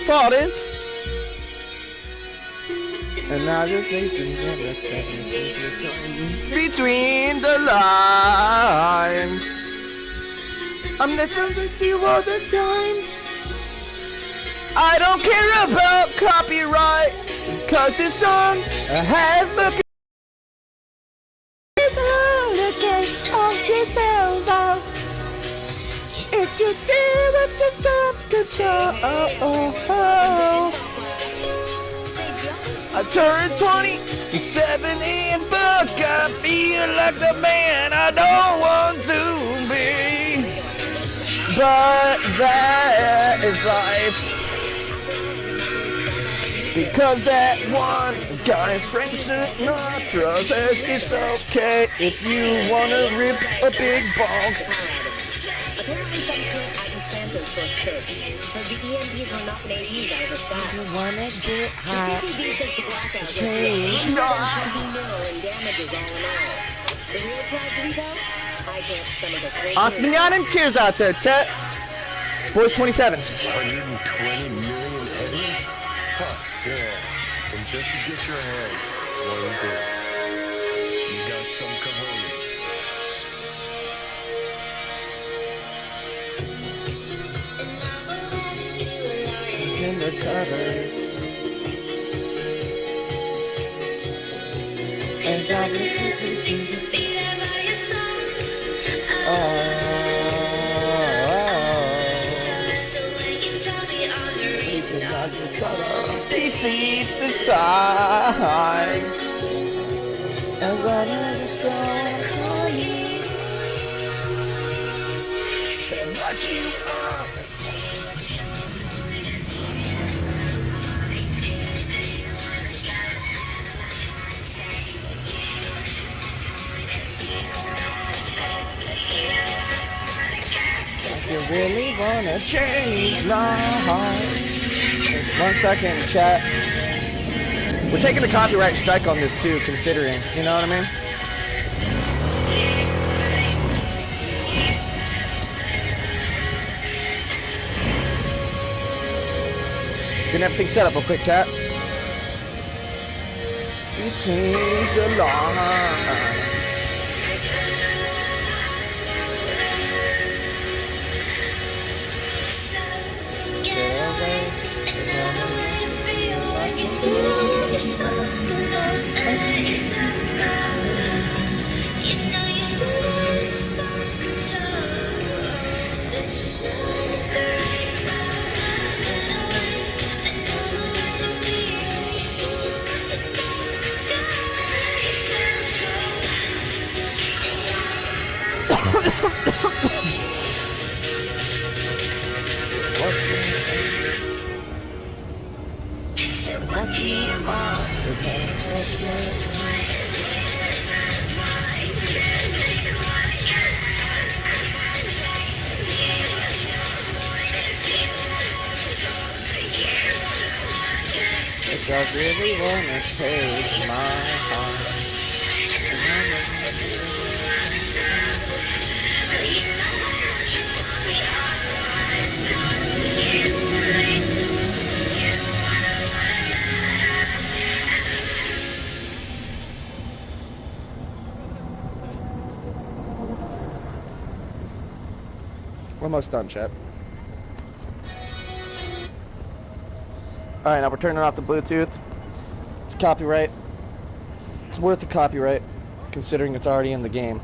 saw it. And now just between the lines. I'm listening to you all the time. I don't care about copyright, cause this song has the of yourself out. If you do it to self-control. I turned 27 and fuck, I feel like the man I don't want to be. But that is life. Because that one guy, Frank Sinatra, says it's okay if you wanna rip a big bong. Apparently some current item sampled short search, but the EMPs will not let you out of the stack. You wanna get high. The CPD says the blackout Change. $20 in damages all in all. The real tragedy though? I can't stomach a crazy. Osmanian and cheers out there, chat. Boys 27. 120 million eddies? Huh, yeah. And just to get your head, one thing. You got some cojones. In the covers. And I'm looking to be there by your side. Beat the sides. And running the songs on you. Said what you are. You really wanna change my heart. 1 second, chat. We're taking a copyright strike on this too, considering, you know what I mean? Getting everything set up real quick, chat. Between the lines. I really wanna take my heart. We're almost done, chat. Alright, now we're turning off the Bluetooth. It's copyright. It's worth the copyright, considering it's already in the game.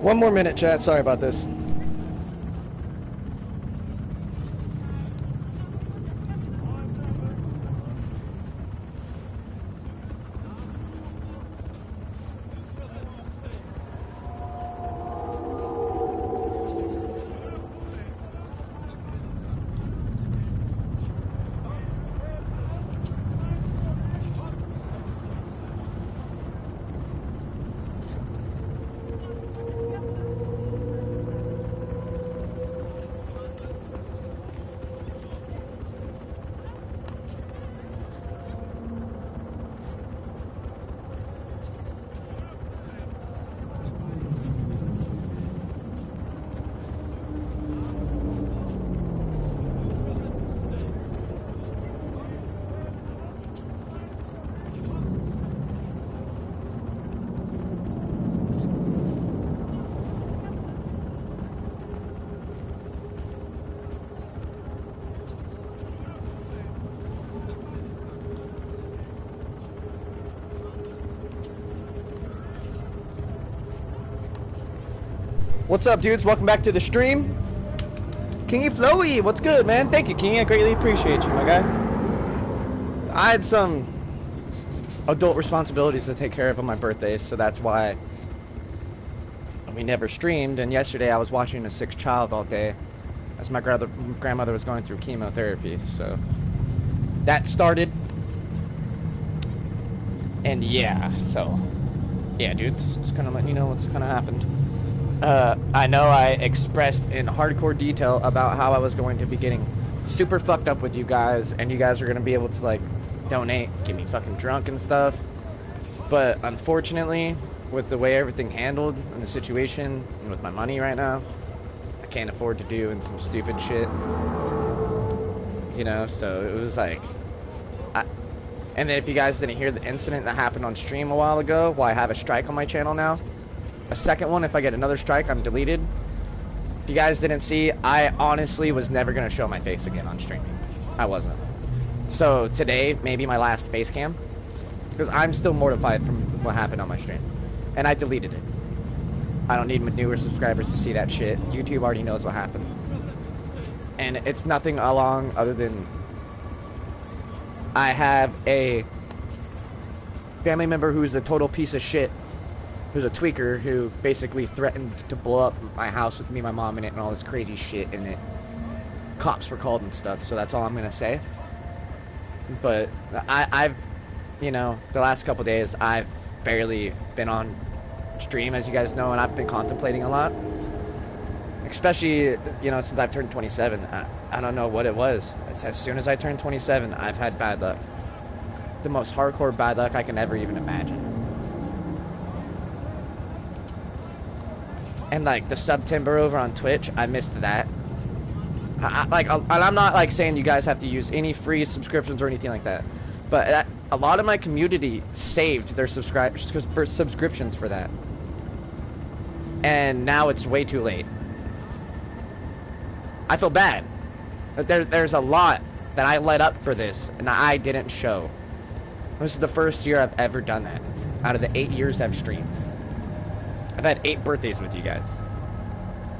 One more minute, chat. Sorry about this. What's up, dudes? Welcome back to the stream. Kingy Flowy, what's good, man? Thank you, Kingy. I greatly appreciate you, my guy. I had some adult responsibilities to take care of on my birthday, so that's why we never streamed. And yesterday I was watching a sick child all day as my grandmother was going through chemotherapy, so that started. And yeah, so yeah, dudes, just kind of letting you know what's kind of happened. I know I expressed in hardcore detail about how I was going to be getting super fucked up with you guys, and you guys are going to be able to, like, donate, get me fucking drunk and stuff. But unfortunately, with the way everything handled and the situation, and with my money right now, I can't afford to do some stupid shit. You know, so it was like... And then if you guys didn't hear the incident that happened on stream a while ago, well, I have a strike on my channel now. A second one, if I get another strike, I'm deleted. If you guys didn't see, I honestly was never going to show my face again on streaming. I wasn't. So today, maybe my last face cam. Because I'm still mortified from what happened on my stream. And I deleted it. I don't need my newer subscribers to see that shit. YouTube already knows what happened. And it's nothing along other than... I have a family member who's a total piece of shit. Who's a tweaker who basically threatened to blow up my house with me and my mom in it and all this crazy shit in it. Cops were called and stuff, so that's all I'm gonna say. But I've, you know, the last couple days I've barely been on stream, as you guys know, and I've been contemplating a lot. Especially, you know, since I've turned 27. I don't know what it was. As soon as I turned 27, I've had bad luck. The most hardcore bad luck I can ever even imagine. And, like, the September over on Twitch, I missed that. I'm not, like, saying you guys have to use any free subscriptions or anything like that. But a lot of my community saved their subscriptions for that. And now it's way too late. I feel bad. There's a lot that I let up for this, and I didn't show. This is the first year I've ever done that. Out of the 8 years I've streamed. I've had 8 birthdays with you guys.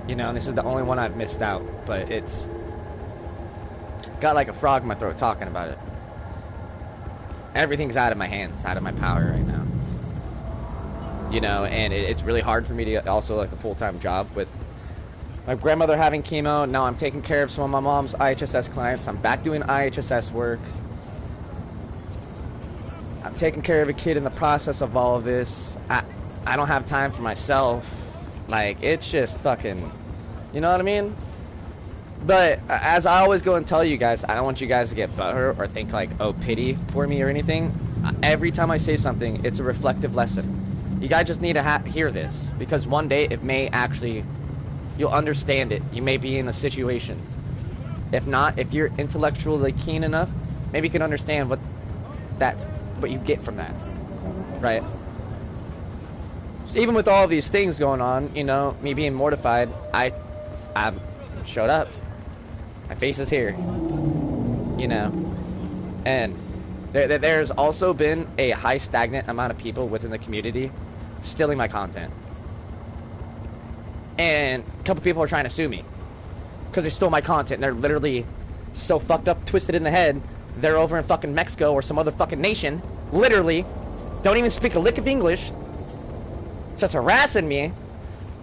You know, and this is the only one I've missed out. But it's... got like a frog in my throat talking about it. Everything's out of my hands, out of my power right now. You know, and it's really hard for me to also, like, a full-time job with my grandmother having chemo. Now I'm taking care of some of my mom's IHSS clients. I'm back doing IHSS work. I'm taking care of a kid in the process of all of this. I don't have time for myself. Like, it's just fucking... You know what I mean? But, as I always go and tell you guys, I don't want you guys to get butthurt or think, like, oh, pity for me or anything. Every time I say something, it's a reflective lesson. You guys just need to hear this. Because one day, it may actually... You'll understand it. You may be in the situation. If not, if you're intellectually keen enough, maybe you can understand what you get from that. Right? So even with all these things going on, you know, me being mortified, I showed up. My face is here. You know. And there's also been a high stagnant amount of people within the community stealing my content. and a couple people are trying to sue me because they stole my content. And they're literally so fucked up, twisted in the head. They're over in fucking Mexico or some other fucking nation. Literally, don't even speak a lick of English. Starts harassing me,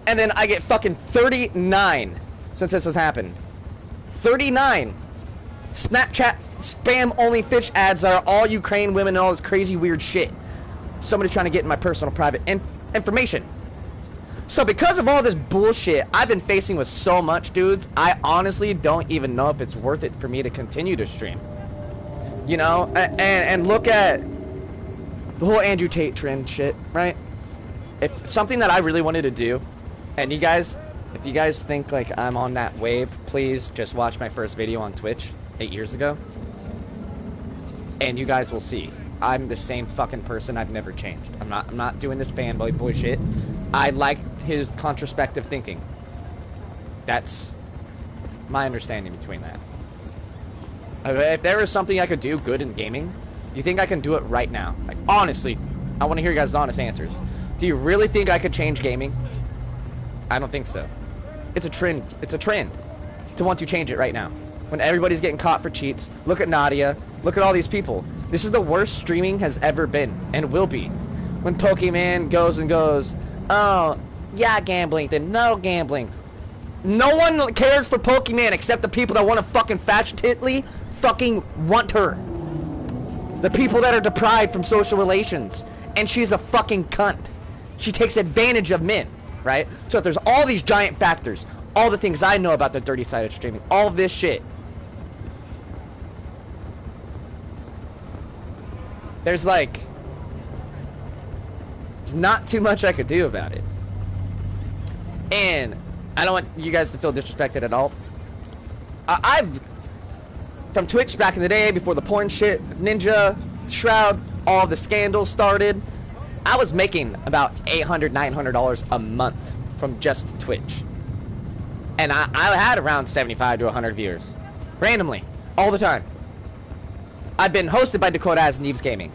and then I get fucking 39 since this has happened. 39 Snapchat spam only fish ads that are all Ukraine women and all this crazy weird shit. Somebody trying to get in my personal private information. So because of all this bullshit I've been facing with so much, dudes, I honestly don't even know if it's worth it for me to continue to stream. You know, and look at the whole Andrew Tate trend shit, right? If something that I really wanted to do, and you guys, if you guys think like I'm on that wave, please just watch my first video on Twitch 8 years ago, and you guys will see I'm the same fucking person. I've never changed. I'm not doing this fanboy bullshit. I like his introspective thinking. That's my understanding between that. If there is something I could do good in gaming, do you think I can do it right now? Like, honestly, I want to hear you guys' honest answers. Do you really think I could change gaming? I don't think so. It's a trend. It's a trend to want to change it right now. When everybody's getting caught for cheats. Look at Nadia. Look at all these people. This is the worst streaming has ever been and will be. When Pokemon goes and goes, oh, yeah, gambling, then no gambling. No one cares for Pokemon except the people that want to fucking fashionably fucking want her. The people that are deprived from social relations. And she's a fucking cunt. She takes advantage of men, right? So if there's all these giant factors, all the things I know about the dirty side of streaming, all of this shit, there's not too much I could do about it. And I don't want you guys to feel disrespected at all. I've, from Twitch back in the day, before the porn shit, Ninja, Shroud, all the scandals started, I was making about $800, $900 a month from just Twitch. And I had around 75 to 100 viewers. Randomly. All the time. I've been hosted by Dakota as Neebs Gaming.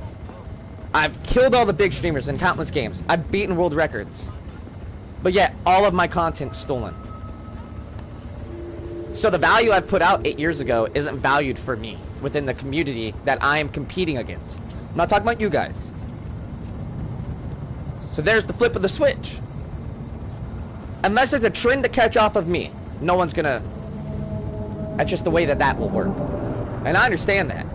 I've killed all the big streamers in countless games. I've beaten world records. But yet, all of my content's stolen. So the value I've put out 8 years ago isn't valued for me within the community that I am competing against. I'm not talking about you guys. So there's the flip of the switch. Unless there's a trend to catch off of me, no one's gonna... That's just the way that will work. And I understand that.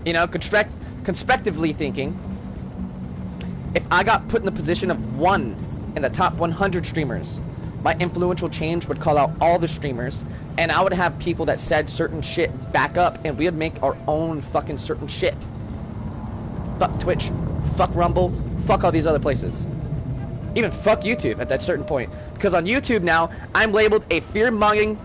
You know, constructively thinking, if I got put in the position of one in the top 100 streamers, my influential change would call out all the streamers, and I would have people that said certain shit back up, and we would make our own fucking certain shit. Fuck Twitch, fuck Rumble, fuck all these other places. Even fuck YouTube at that certain point. Because on YouTube now, I'm labeled a fear-mongering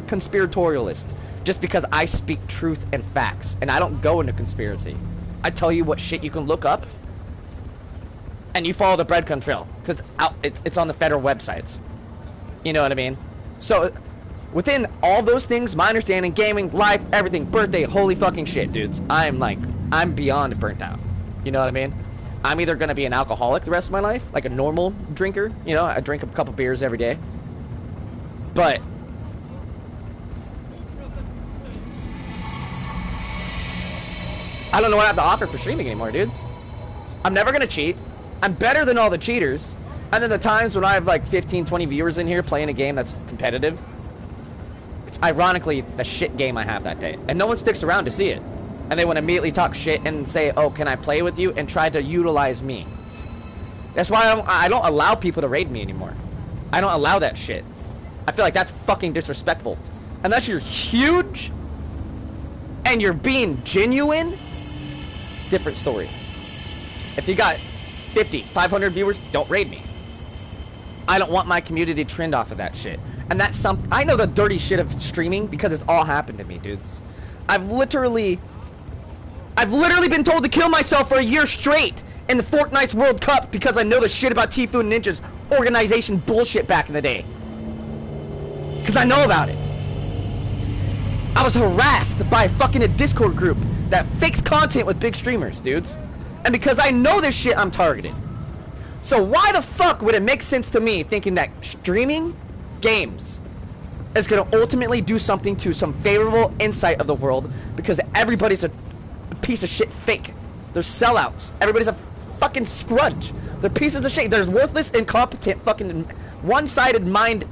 conspiratorialist. Just because I speak truth and facts. And I don't go into conspiracy. I tell you what shit you can look up. And you follow the breadcrumb trail. Because it's on the federal websites. You know what I mean? So, within all those things, my understanding, gaming, life, everything, birthday, holy fucking shit, dudes. I'm beyond burnt out. You know what I mean? I'm either going to be an alcoholic the rest of my life, like a normal drinker. You know, I drink a couple beers every day. But I don't know what I have to offer for streaming anymore, dudes. I'm never going to cheat. I'm better than all the cheaters. And then the times when I have like 15, 20 viewers in here playing a game that's competitive, it's ironically the shit game I have that day. And no one sticks around to see it. And they want to immediately talk shit and say, oh, can I play with you? And try to utilize me. That's why I don't allow people to raid me anymore. I don't allow that shit. I feel like that's fucking disrespectful. Unless you're huge and you're being genuine, different story. If you got 50, 500 viewers, don't raid me. I don't want my community to trend off of that shit. And that's I know the dirty shit of streaming because it's all happened to me, dudes. I've literally been told to kill myself for a year straight in the Fortnite's World Cup because I know the shit about Tfue Ninja's organization bullshit back in the day. Because I know about it. I was harassed by fucking a Discord group that fakes content with big streamers, dudes. And because I know this shit, I'm targeted. So why the fuck would it make sense to me thinking that streaming games is going to ultimately do something to some favorable insight of the world, because everybody's a piece of shit fake. They're sellouts. Everybody's a fucking scrunch. They're pieces of shit. There's worthless, incompetent, fucking one-sided mind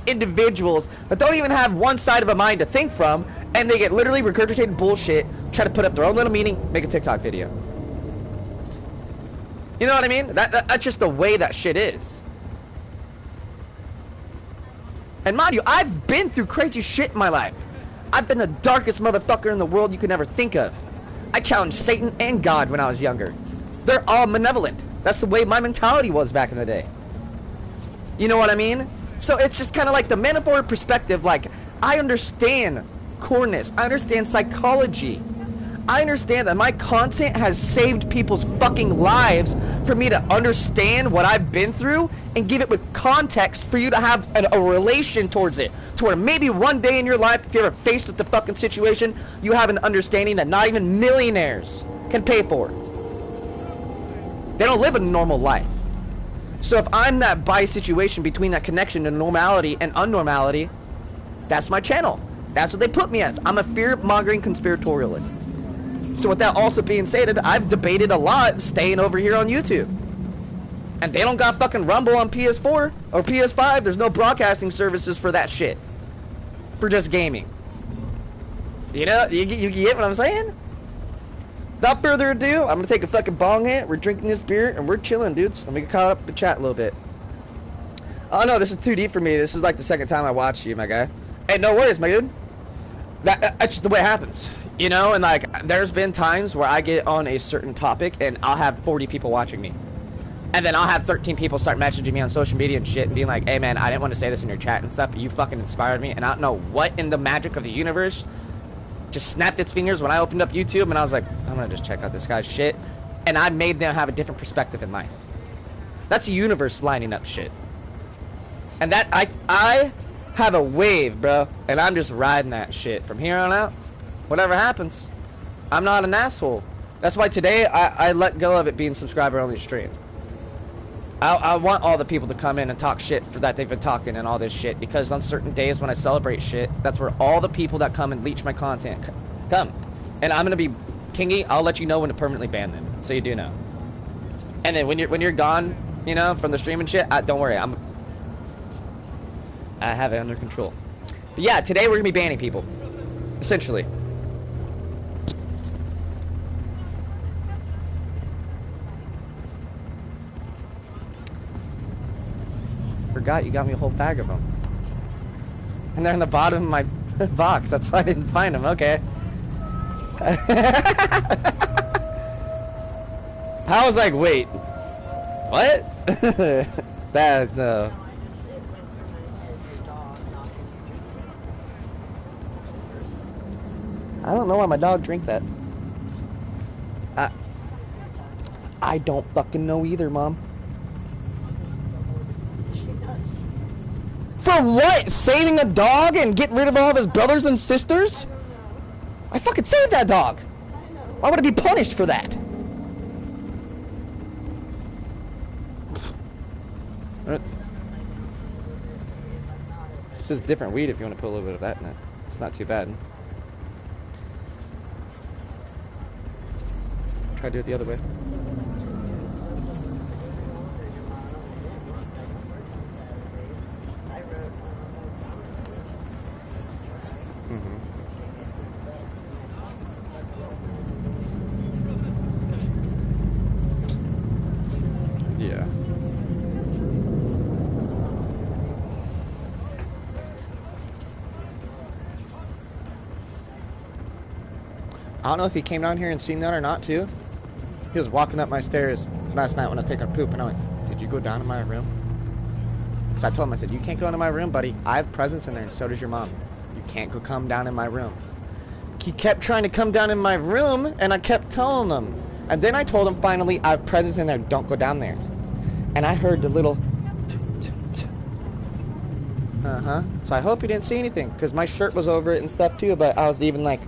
individuals that don't even have one side of a mind to think from, and they get literally regurgitated bullshit, try to put up their own little meaning, make a TikTok video. You know what I mean? That's just the way that shit is. And mind you, I've been through crazy shit in my life. I've been the darkest motherfucker in the world you could ever think of. I challenged Satan and God when I was younger. They're all malevolent. That's the way my mentality was back in the day. You know what I mean? So it's just kind of like the metaphor perspective. Like, I understand coreness. I understand psychology. I understand that my content has saved people's fucking lives for me to understand what I've been through and give it with context for you to have a relation towards it. To where maybe one day in your life, if you're ever faced with the fucking situation, you have an understanding that not even millionaires can pay for. They don't live a normal life. So if I'm that bi-situation between that connection to normality and unnormality, that's my channel. That's what they put me as. I'm a fear-mongering conspiratorialist. So with that also being stated, I've debated a lot staying over here on YouTube. And they don't got fucking Rumble on PS4 or PS5. There's no broadcasting services for that shit. For just gaming. You know, you get what I'm saying? Without further ado, I'm gonna take a fucking bong hit. We're drinking this beer and we're chilling, dudes. Let me get caught up to chat a little bit. Oh no, this is too deep for me. This is like the second time I watched you, my guy. Hey, no worries, my dude. That's just the way it happens. You know, and like, there's been times where I get on a certain topic and I'll have 40 people watching me. And then I'll have 13 people start messaging me on social media and shit and being like, hey man, I didn't want to say this in your chat and stuff, but you fucking inspired me. And I don't know what in the magic of the universe just snapped its fingers when I opened up YouTube and I was like, I'm gonna just check out this guy's shit. And I made them have a different perspective in life. That's the universe lining up shit. And that, I have a wave, bro. And I'm just riding that shit from here on out. Whatever happens, I'm not an asshole. That's why today I let go of it being subscriber only stream. I want all the people to come in and talk shit for that they've been talking and all this shit, because on certain days when I celebrate shit, that's where all the people that come and leech my content come. And I'm gonna be kingy. I'll let you know when to permanently ban them, so you do know. And then when you're gone, you know, from the stream and shit, don't worry, I have it under control. But yeah, today we're gonna be banning people, essentially. Forgot you got me a whole bag of them, and they're in the bottom of my box. That's why I didn't find them. Okay. I was like, wait, what? That no. I don't know why my dog drank that. I don't fucking know either, Mom. For what? Saving a dog and getting rid of all of his brothers and sisters? I fucking saved that dog. Why would I be punished for that? This is different weed if you want to put a little bit of that in it. It's not too bad. Try to do it the other way. Yeah. I don't know if he came down here and seen that or not too. He was walking up my stairs last night when I was taking a poop, and I went, did you go down to my room? So I told him, I said, you can't go into my room, buddy. I have presents in there, and so does your mom. You can't go come down in my room. He kept trying to come down in my room, and I kept telling him. And then I told him, finally, I have presents in there, don't go down there. And I heard the little uh-huh. So I hope he didn't see anything, because my shirt was over it and stuff too, but I was even like,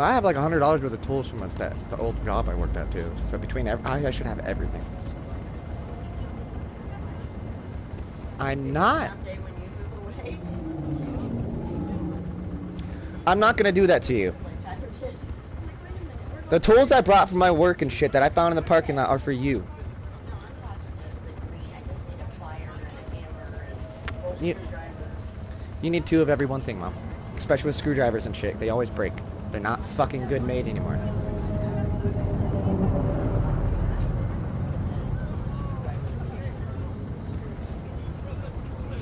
Well, I have like $100 worth of tools from the old job I worked at too. So between I should have everything. I'm not gonna do that to you. The tools I brought from my work and shit that I found in the parking lot are for you. You need 2 of every one thing, Mom. Especially with screwdrivers and shit. They always break. They're not fucking good made anymore.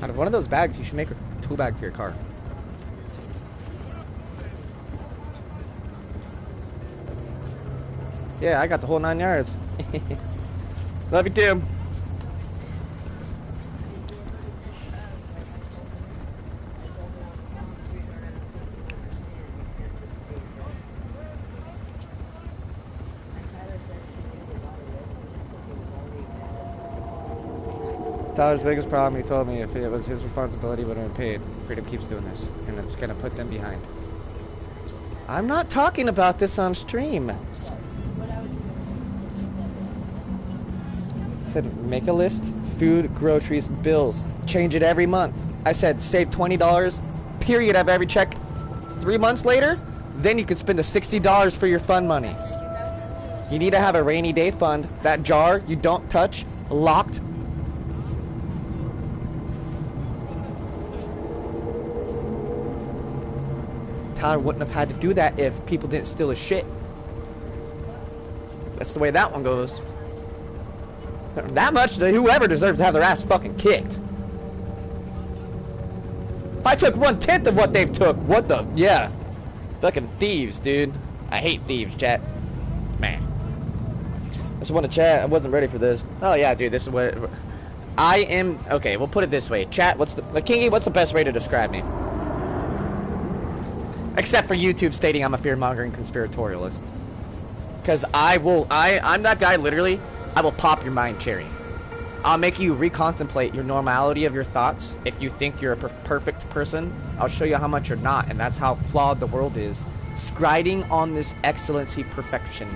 Out of one of those bags, you should make a tool bag for your car. Yeah, I got the whole 9 yards. Love you too. Tyler's biggest problem, he told me, if it was his responsibility, would have been paid. Freedom keeps doing this, and it's gonna put them behind. I'm not talking about this on stream. I said, make a list, food, groceries, bills. Change it every month. I said, save $20, period, of every check. 3 months later, then you can spend the $60 for your fun money. You need to have a rainy day fund. That jar you don't touch, locked. Tyler wouldn't have had to do that if people didn't steal his shit. That's the way that one goes. That much, whoever deserves to have their ass fucking kicked. If I took 1/10 of what they've took, what the, yeah. Fucking thieves, dude. I hate thieves, chat. Man. I just want to chat, I wasn't ready for this. Oh yeah, dude, this is what, I am, okay, we'll put it this way. Chat, Kingy, what's the best way to describe me? Except for YouTube stating I'm a fear-mongering conspiratorialist. Because I'm that guy, literally, I will pop your mind cherry. I'll make you recontemplate your normality of your thoughts. If you think you're a perfect person, I'll show you how much you're not, and that's how flawed the world is. Skriding on this excellency perfection.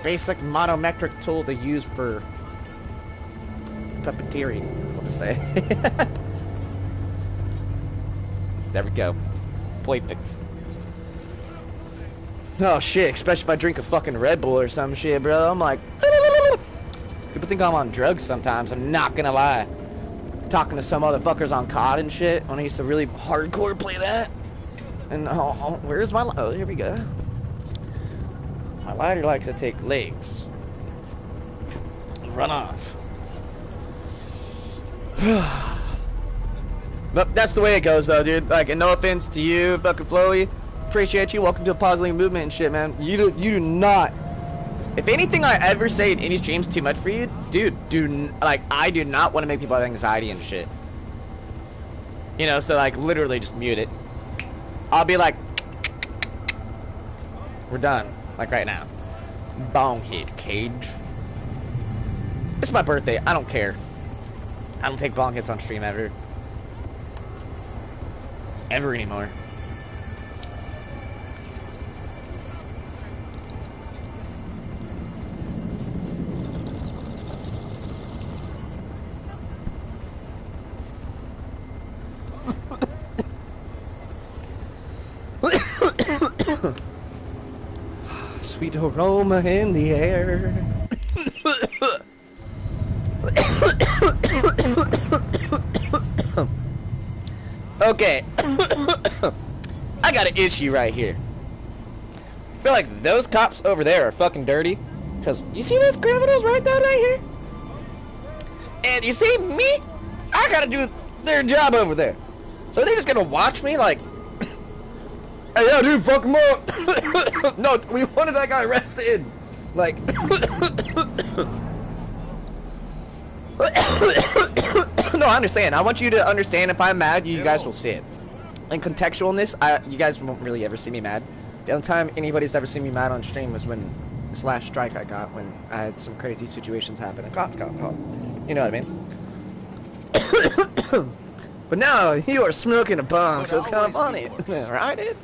Basic monometric tool to use for puppeteering, we'll just say. There we go. Perfect. Oh shit, especially if I drink a fucking Red Bull or some shit, bro. I'm like, people think I'm on drugs sometimes, I'm not gonna lie. Talking to some motherfuckers on COD and shit when I used to really hardcore play that. And where's my, oh, here we go. My lighter likes to take legs. Run off. But that's the way it goes, though, dude. Like, and no offense to you, fucking Floey. Appreciate you. Welcome to a positive movement and shit, man. You do not. If anything I ever say in any streams too much for you, dude, I do not want to make people have anxiety and shit. You know, so like literally just mute it. I'll be like, we're done, like right now. Bong hit, Cage. It's my birthday. I don't care. I don't take bong hits on stream ever. Ever anymore. Sweet aroma in the air. Okay. I got an issue right here. I feel like those cops over there are fucking dirty. Because you see those criminals right down right here? And you see me? I gotta do their job over there. So they're just gonna watch me like, hey, yeah, dude, fuck him up. No, we wanted that guy arrested. Like, no, I understand. I want you to understand if I'm mad, you guys will see it. In contextualness, you guys won't really ever see me mad. The only time anybody's ever seen me mad on stream was when this last strike I got, when I had some crazy situations happen and cops got called. You know what I mean? But now, you are smoking a bong, so it's kind of funny. Right, dude?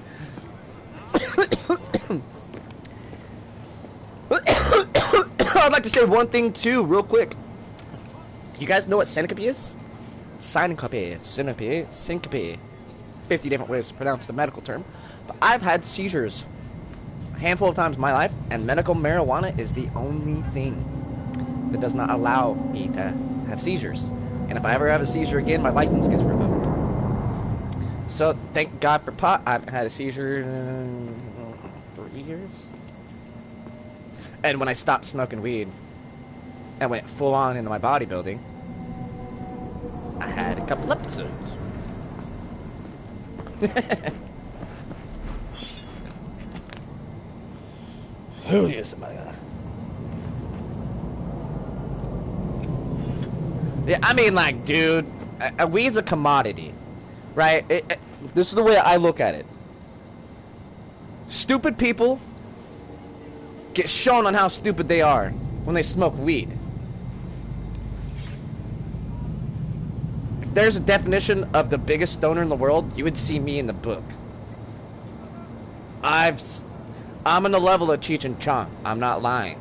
would like to say one thing too, real quick. You guys know what syncope is? Syncope. 50 different ways to pronounce the medical term. But I've had seizures a handful of times in my life, and medical marijuana is the only thing that does not allow me to have seizures. And if I ever have a seizure again, my license gets revoked. So thank God for pot. I haven't had a seizure in 3 years. And when I stopped smoking weed and went full on into my bodybuilding, I had a couple episodes. Who is somebody? Yeah, I mean, like, dude, weed's a commodity, right? This is the way I look at it. Stupid people get shown on how stupid they are when they smoke weed. If there's a definition of the biggest stoner in the world, you would see me in the book. I'm on the level of Cheech and Chong. I'm not lying.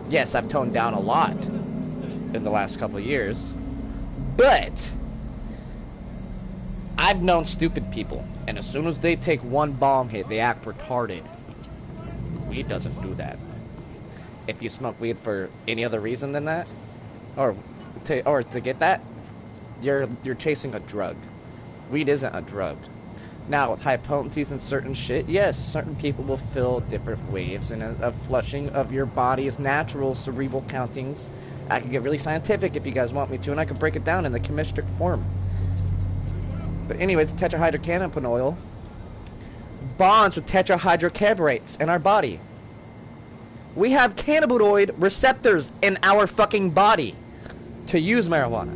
Yes, I've toned down a lot in the last couple of years, but I've known stupid people, and as soon as they take one bomb hit, they act retarded. Weed doesn't do that. If you smoke weed for any other reason than that, or to get that, you're chasing a drug. Weed isn't a drug. Now, with high potencies and certain shit, yes, certain people will feel different waves and a flushing of your body's natural cerebral countings. I can get really scientific if you guys want me to, and I can break it down in the chemical form. But anyways, tetrahydrocannabinol oil bonds with tetrahydrocarbonates in our body. We have cannabinoid receptors in our fucking body to use marijuana.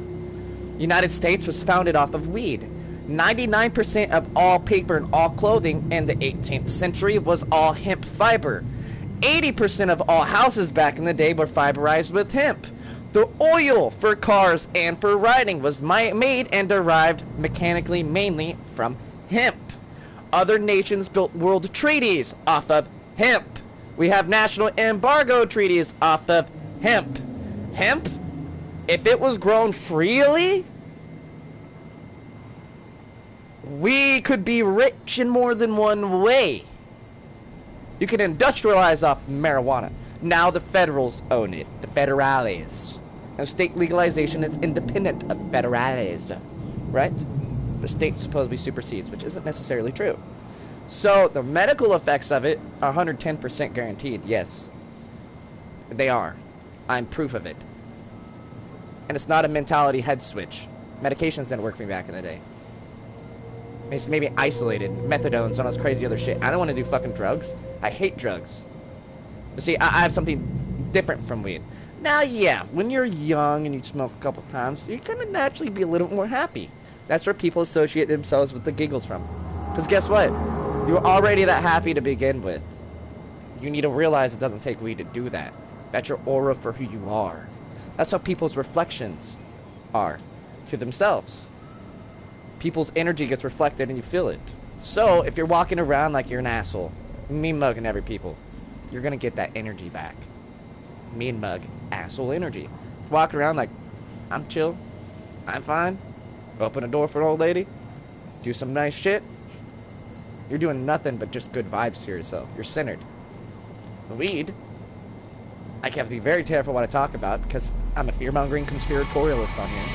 United States was founded off of weed. 99% of all paper and all clothing in the 18th century was all hemp fiber. 80% of all houses back in the day were fiberized with hemp. The oil for cars and for riding was made and derived mechanically mainly from hemp. Other nations built world treaties off of hemp. We have national embargo treaties off of hemp. Hemp, if it was grown freely, we could be rich in more than one way. You can industrialize off marijuana. Now the federals own it, the federales. And state legalization is independent of federales, right? The state supposedly supersedes, which isn't necessarily true. So the medical effects of it are 110% guaranteed, yes. They are. I'm proof of it. And it's not a mentality head switch. Medications didn't work for me back in the day. It's maybe isolated, methadone, some of this crazy other shit. I don't want to do fucking drugs. I hate drugs. But see, I have something different from weed. Now, yeah, when you're young and you smoke a couple times, you're going to naturally be a little more happy. That's where people associate themselves with the giggles from. Because guess what? You're already that happy to begin with. You need to realize it doesn't take weed to do that. That's your aura for who you are. That's how people's reflections are to themselves. People's energy gets reflected and you feel it. So, if you're walking around like you're an asshole, mean mugging every people, you're going to get that energy back. Mean mug, asshole energy. Walk around like, I'm chill, I'm fine, open a door for an old lady, do some nice shit, you're doing nothing but just good vibes to yourself. You're centered. Weed, I have to be very careful what I talk about because I'm a fear-mongering conspiratorialist on here.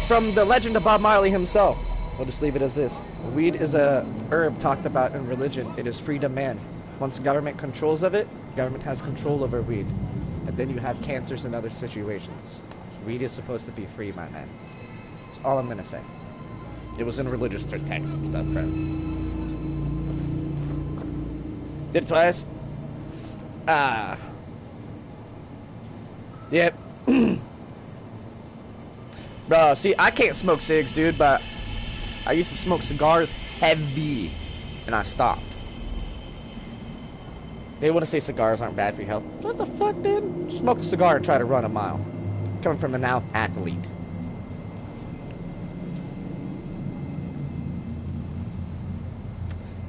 From the legend of Bob Marley himself, we'll just leave it as this. Weed is a herb talked about in religion. It is free demand. Once government controls of it, government has control over weed. And then you have cancers and other situations. Weed is supposed to be free, my man. That's all I'm gonna say. It was in religious texts and stuff, friend. Did it twice? Yep. Bro, see, I can't smoke cigs, dude, but I used to smoke cigars heavy, and I stopped. They want to say cigars aren't bad for your health. What the fuck, dude? Smoke a cigar and try to run a mile. Coming from the now athlete.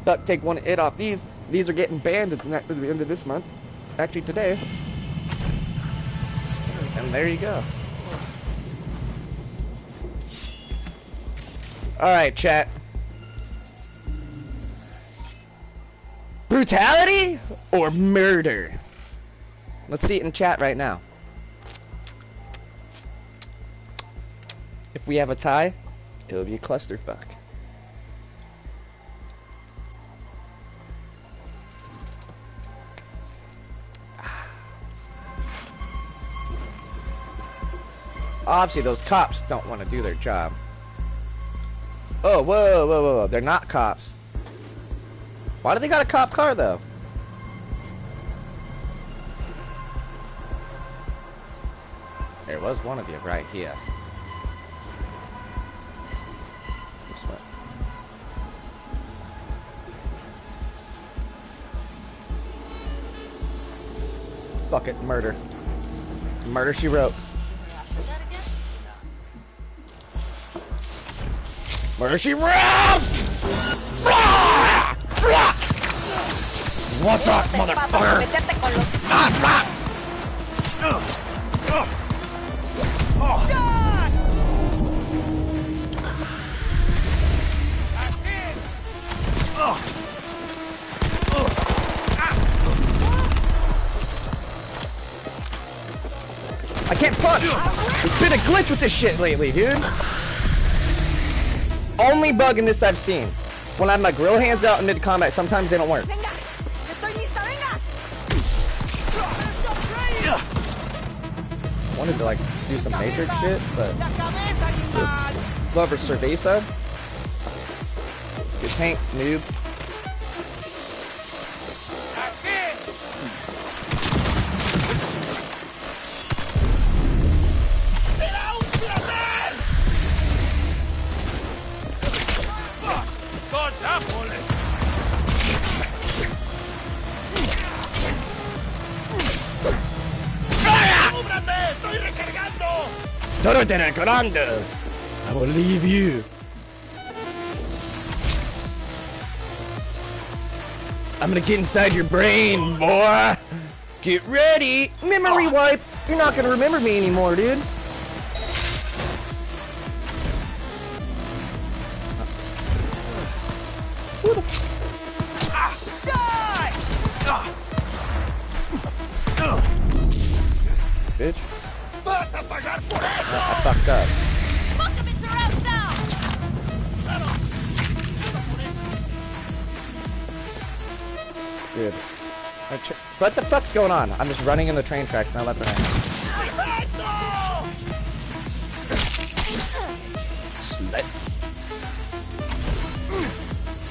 Fuck, take one hit off these. These are getting banned at the end of this month. Actually, today. And there you go. Alright, chat. Brutality or murder? Let's see it in chat right now. If we have a tie, it'll be a clusterfuck. Obviously, those cops don't want to do their job. Oh, whoa, whoa, whoa, whoa. They're not cops. Why do they got a cop car, though? There was one of you right here. This one. Fuck it, murder. Murder, she wrote. Murder, she wrote! What's up, motherfucker? I can't punch! There's been a glitch with this shit lately, dude. Only bug in this I've seen. When I have my grill hands out in mid-combat, sometimes they don't work. Wanted to like do some Matrix shit, but Glover Cerveza. Get tanked, noob. I will leave you. I'm gonna get inside your brain, boy. Get ready. Memory wipe. You're not gonna remember me anymore, dude. Who the bitch. I fucked up. Dude. What the fuck's going on? I'm just running in the train tracks now left and right. Slut.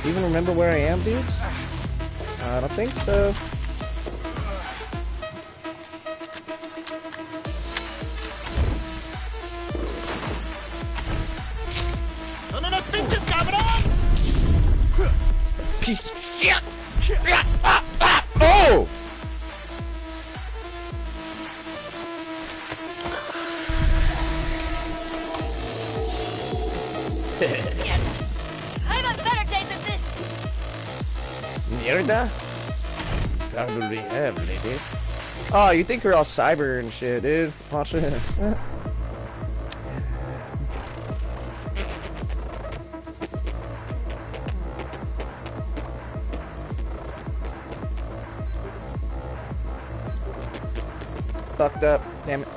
Do you even remember where I am, dudes? I don't think so. Piece of shit! Oh! I'm on better days than this! Mierda? Probably have, lady. Oh, you think we're all cyber and shit, dude? Watch this. Fucked up, damn it.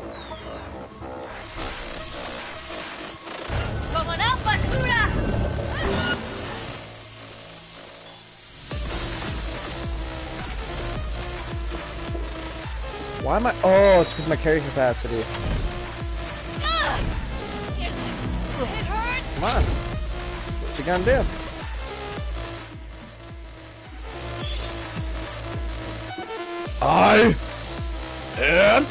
Going out, basura! Why am I? Oh, it's because my carry capacity. It hurts! Come on. What you gonna do? I am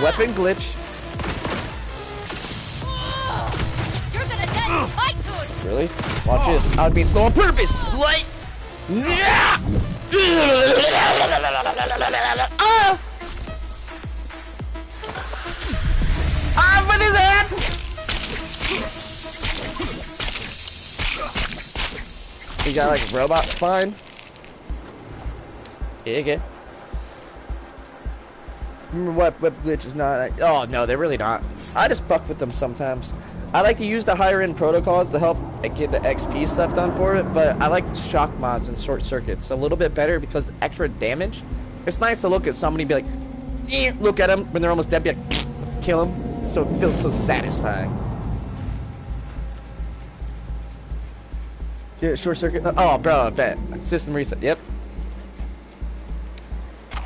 weapon glitch. You're gonna die my tune! Really? Watch this. I would be slow on purpose. Like, yeah. I'm with his hand. He got like a robot spine. Yeah, okay. What glitch is not like, oh no, they're really not. I just fuck with them sometimes. I like to use the higher end protocols to help get the XP stuff done for it, but I like shock mods and short circuits a little bit better because extra damage. It's nice to look at somebody and be like, look at them when they're almost dead, be like, kill them. So it feels so satisfying. Yeah, short circuit. Oh, bro, I bet. System reset. Yep.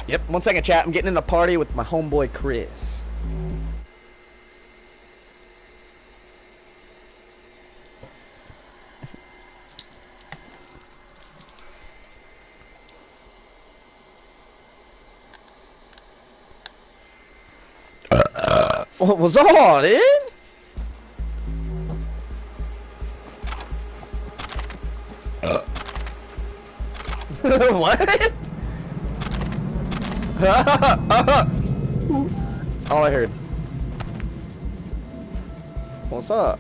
Yep. 1 second, chat. I'm getting in a party with my homeboy Chris. What was all, dude? What? That's all I heard. What's up?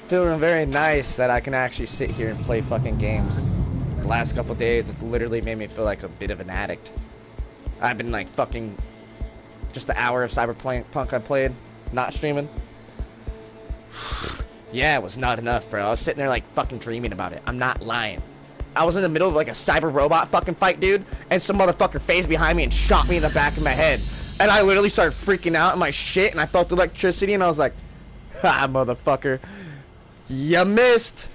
Feeling very nice that I can actually sit here and play fucking games. The last couple days, it's literally made me feel like a bit of an addict. I've been like fucking just the hour of CyberPunk I played, not streaming. Yeah, it was not enough, bro. I was sitting there like fucking dreaming about it. I'm not lying. I was in the middle of like a cyber robot fucking fight, dude, and some motherfucker phased behind me and shot me in the back of my head. And I literally started freaking out in my shit, and I felt the electricity, and I was like, ha, motherfucker. You missed.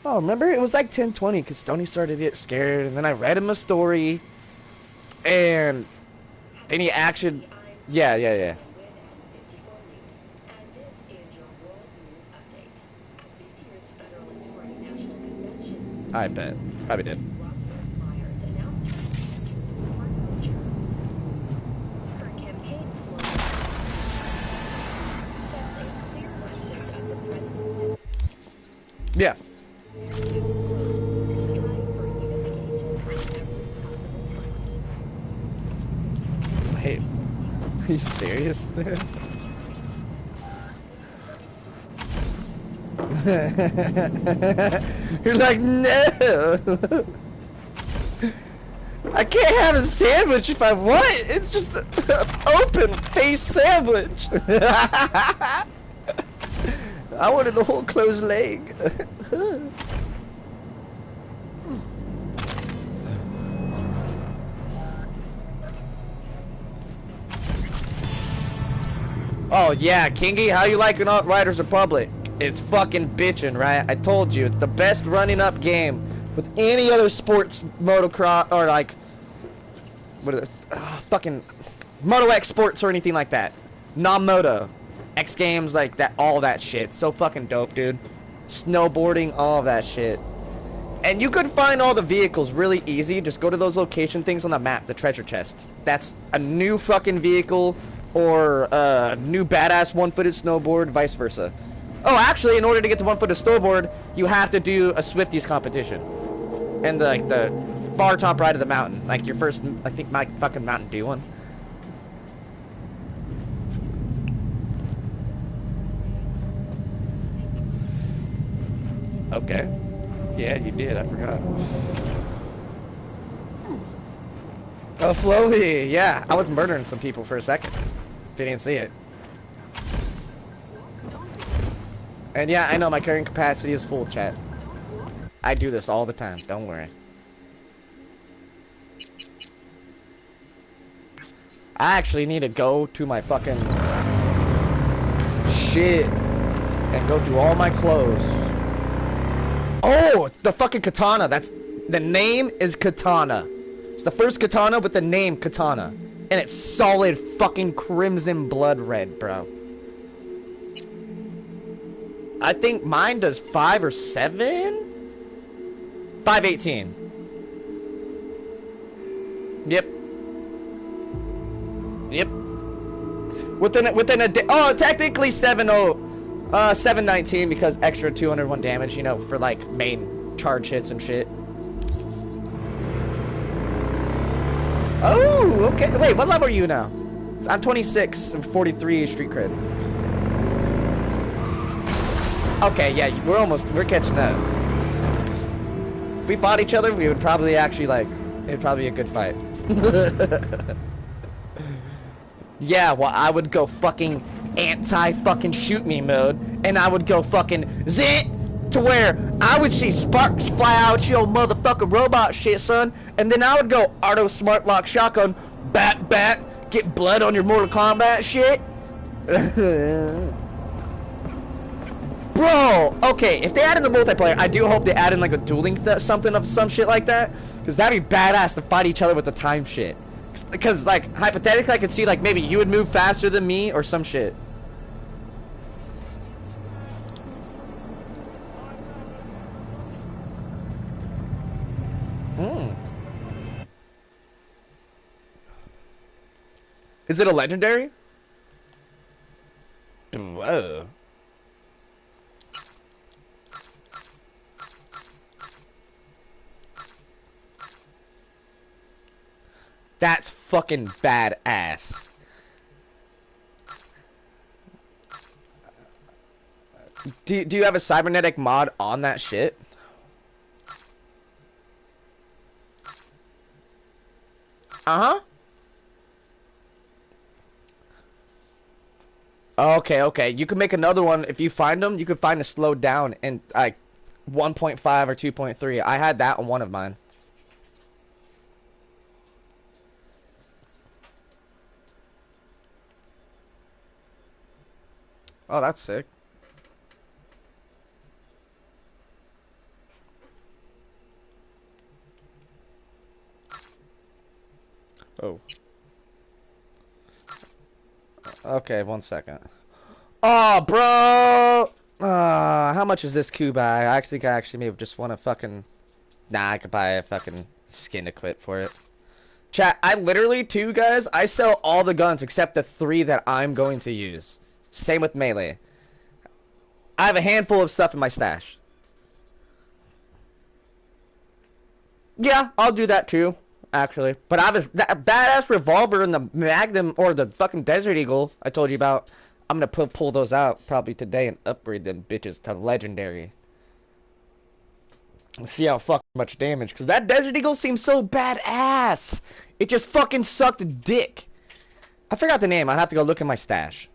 Oh, remember? It was like 10:20 because Stoney started to get scared, and then I read him a story, and then he actually... Yeah. I bet. Probably did. Yeah. Wait. Are you serious? You're like, no. I can't have a sandwich if I want. It's just an open face sandwich. I wanted a whole closed leg. Oh yeah, Kingy, how you liking Riders Republic? It's fucking bitchin', right? I told you, it's the best running up game with any other sports motocross or like what is it? Fucking Moto X Sports or anything like that. Non-moto. X Games, like that, all that shit. So fucking dope, dude. Snowboarding, all that shit. And you could find all the vehicles really easy. Just go to those location things on the map, the treasure chest. That's a new fucking vehicle or a new badass one-footed snowboard, vice versa. Oh, actually, in order to get to one-footed snowboard, you have to do a Swifties competition. And like the far top right of the mountain, like your first, I think, my fucking Mountain Dew one. Okay. Yeah, you did. I forgot. Oh, Flowy. Yeah, I was murdering some people for a second. If you didn't see it. And yeah, I know my carrying capacity is full, chat. I do this all the time. Don't worry. I actually need to go to my fucking shit and go through all my clothes. Oh, the fucking katana. That's the name is Katana. It's the first katana with the name Katana, and it's solid fucking crimson blood red, bro. I think mine does 5 or 7. 518. Yep. Yep. Within a day. Oh, technically 719 because extra 201 damage, you know, for like main charge hits and shit. Oh, okay. Wait, what level are you now? I'm 26 and 43 street cred. Okay, yeah, we're catching up. If we fought each other, we would probably actually like It'd probably be a good fight. Yeah, well, I would go fucking anti-fucking shoot me mode, and I would go fucking zit to where I would see sparks fly out your motherfucking robot shit, son, and then I would go auto smart lock shotgun, bat bat, get blood on your Mortal Kombat shit. Bro, okay, if they add in the multiplayer, I do hope they add in like a dueling something of some shit like that, because that'd be badass to fight each other with the time shit. Because, like, hypothetically, I could see, like, maybe you would move faster than me or some shit. Hmm. Is it a legendary? Whoa. That's fucking badass. Do you have a cybernetic mod on that shit? Uh-huh. Okay, okay. You can make another one. If you find them, you could find a slowed down in, like, 1.5 or 2.3. I had that on one of mine. Oh, that's sick. Oh. Okay, 1 second. Oh, bro! How much is this Kubai? I think I actually may have just want to fucking... Nah, I could buy a fucking skin equip for it. Chat, I literally, too, guys, I sell all the guns except the 3 that I'm going to use. Same with melee. I have a handful of stuff in my stash. Yeah, I'll do that too, actually. But I have a badass revolver in the Magnum or the fucking Desert Eagle I told you about. I'm gonna pull those out probably today and upgrade them bitches to legendary. See how fucking much damage, because that Desert Eagle seems so badass. It just fucking sucked dick. I forgot the name. I'd have to go look in my stash.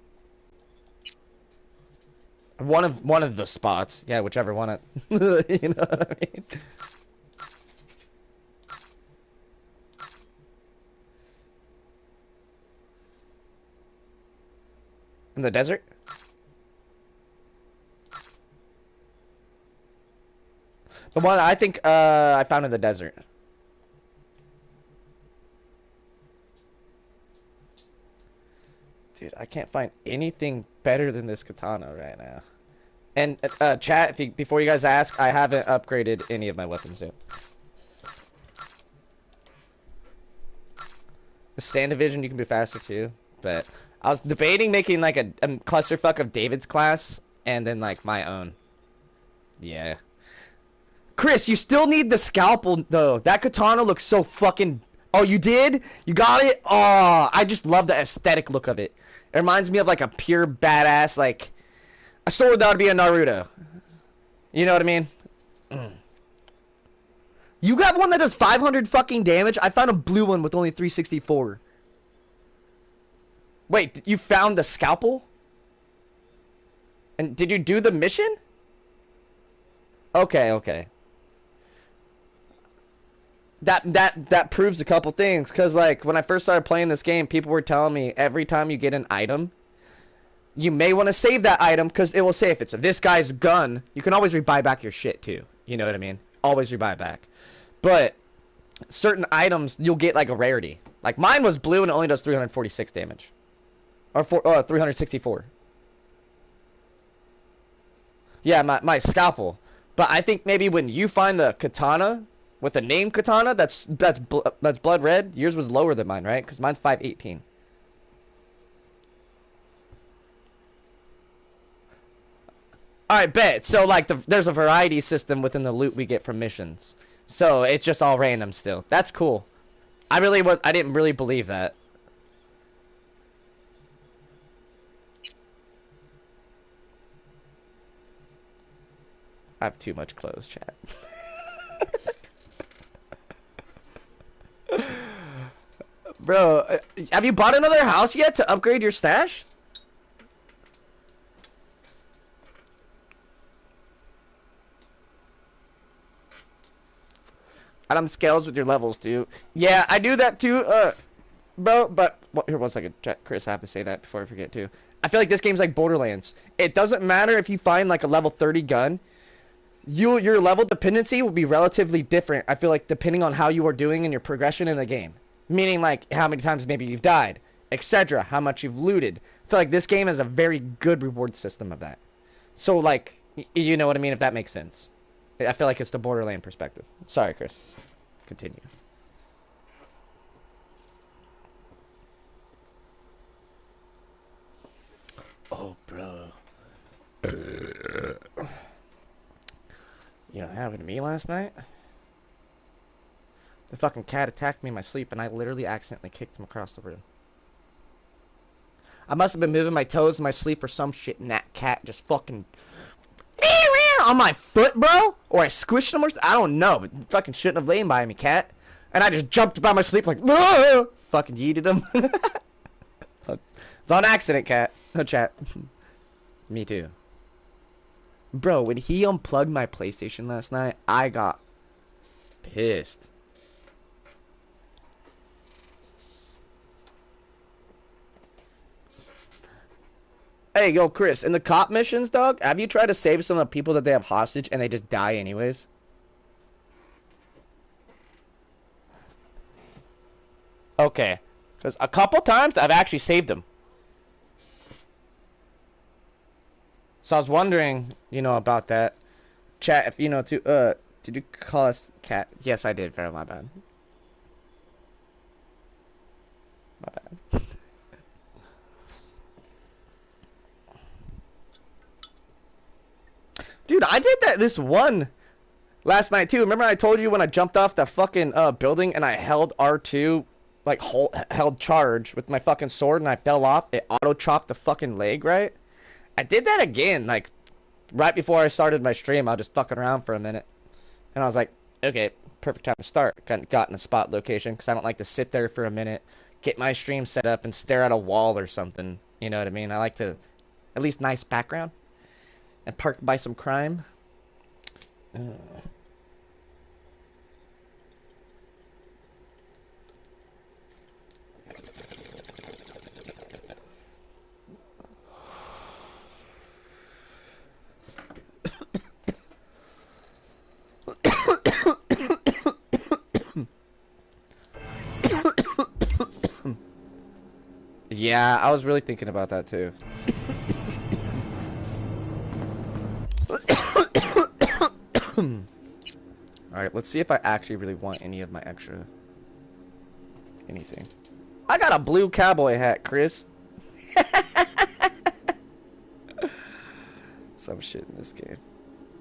One of the spots. Yeah, whichever one it you know what I mean? In the desert? The one I think I found in the desert. Dude, I can't find anything better than this katana right now. And chat, before you guys ask, I haven't upgraded any of my weapons yet. The Sand Division, you can be faster too, but I was debating making like a clusterfuck of David's class and then like my own. Yeah. Chris, you still need the scalpel though. That katana looks so fucking... Oh, you did? You got it? Oh, I just love the aesthetic look of it. It reminds me of like a pure badass, like a sword that would be a Naruto. You know what I mean? Mm. You got one that does 500 fucking damage? I found a blue one with only 364. Wait, you found the scalpel? And did you do the mission? Okay, okay. That proves a couple things, because like when I first started playing this game, people were telling me every time you get an item, you may want to save that item because it will say if it's this guy's gun, you can always rebuy back your shit too. You know what I mean? Always rebuy back. But certain items you'll get like a rarity. Like mine was blue and it only does 346 damage, or 364. Yeah, my scalpel. But I think maybe when you find the katana with the name katana, that's blood red. Yours was lower than mine, right? Because mine's 518. All right, bet. So like there's a variety system within the loot we get from missions. So it's just all random still. That's cool. I didn't really believe that. I have too much clothes, chat. Bro, have you bought another house yet to upgrade your stash? Add scales with your levels, dude. Yeah, I do that too, bro, but here, 1 second, Chris, I have to say that before I forget too. I feel like this game's like Borderlands. It doesn't matter if you find like a level 30 gun. Your level dependency will be relatively different, I feel like, depending on how you are doing in your progression in the game. Meaning, like, how many times maybe you've died, etc., how much you've looted. I feel like this game has a very good reward system of that. So, like, you know what I mean, if that makes sense. I feel like it's the Borderland perspective. Sorry, Chris. Continue. Oh, bro. You know what happened to me last night? The fucking cat attacked me in my sleep, and I literally accidentally kicked him across the room. I must have been moving my toes in my sleep or some shit, and that cat just fucking on my foot, bro? Or I squished him or something? I don't know, but fucking shouldn't have lain by me, cat. And I just jumped by my sleep like, no! Fucking yeeted him. It's on accident, cat. No chat. Me too. Bro, when he unplugged my PlayStation last night, I got pissed. Hey, yo, Chris, in the cop missions, dog, have you tried to save some of the people that they have hostage and they just die anyways? Okay. Because a couple times I've actually saved them. So I was wondering, you know, about that. Chat, if you know, did you call us cat? Yes, I did. Very my bad. My bad. Dude, I did that this one last night too. Remember I told you when I jumped off that fucking building and I held R2, like held charge with my fucking sword and I fell off? It auto chopped the fucking leg, right? I did that again, like right before I started my stream. I was just fucking around for a minute, and I was like, okay, perfect time to start. Got in a spot location because I don't like to sit there for a minute, get my stream set up, and stare at a wall or something. You know what I mean? I like to, at least nice background, and park by some crime. Yeah, I was really thinking about that too. Alright, let's see if I actually really want any of my extra anything. I got a blue cowboy hat, Chris. Some shit in this game.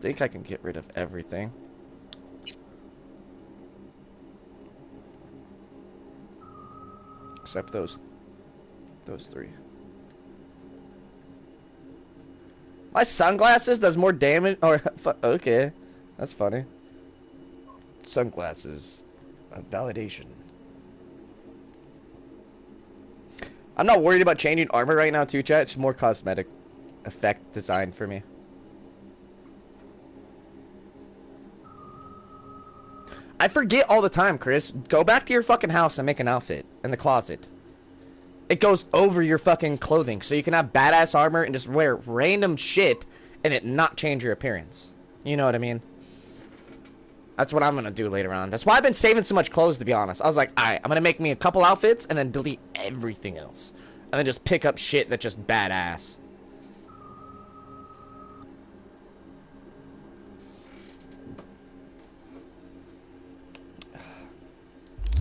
Think I can get rid of everything. Except those three. My sunglasses does more damage. Or okay, that's funny. Sunglasses, validation. I'm not worried about changing armor right now, too, chat. It's more cosmetic effect design for me. I forget all the time, Chris. Go back to your fucking house and make an outfit in the closet. It goes over your fucking clothing, so you can have badass armor and just wear random shit and it not change your appearance. You know what I mean? That's what I'm gonna do later on. That's why I've been saving so much clothes, to be honest. I was like, alright, I'm gonna make me a couple outfits and then delete everything else. And then just pick up shit that's just badass.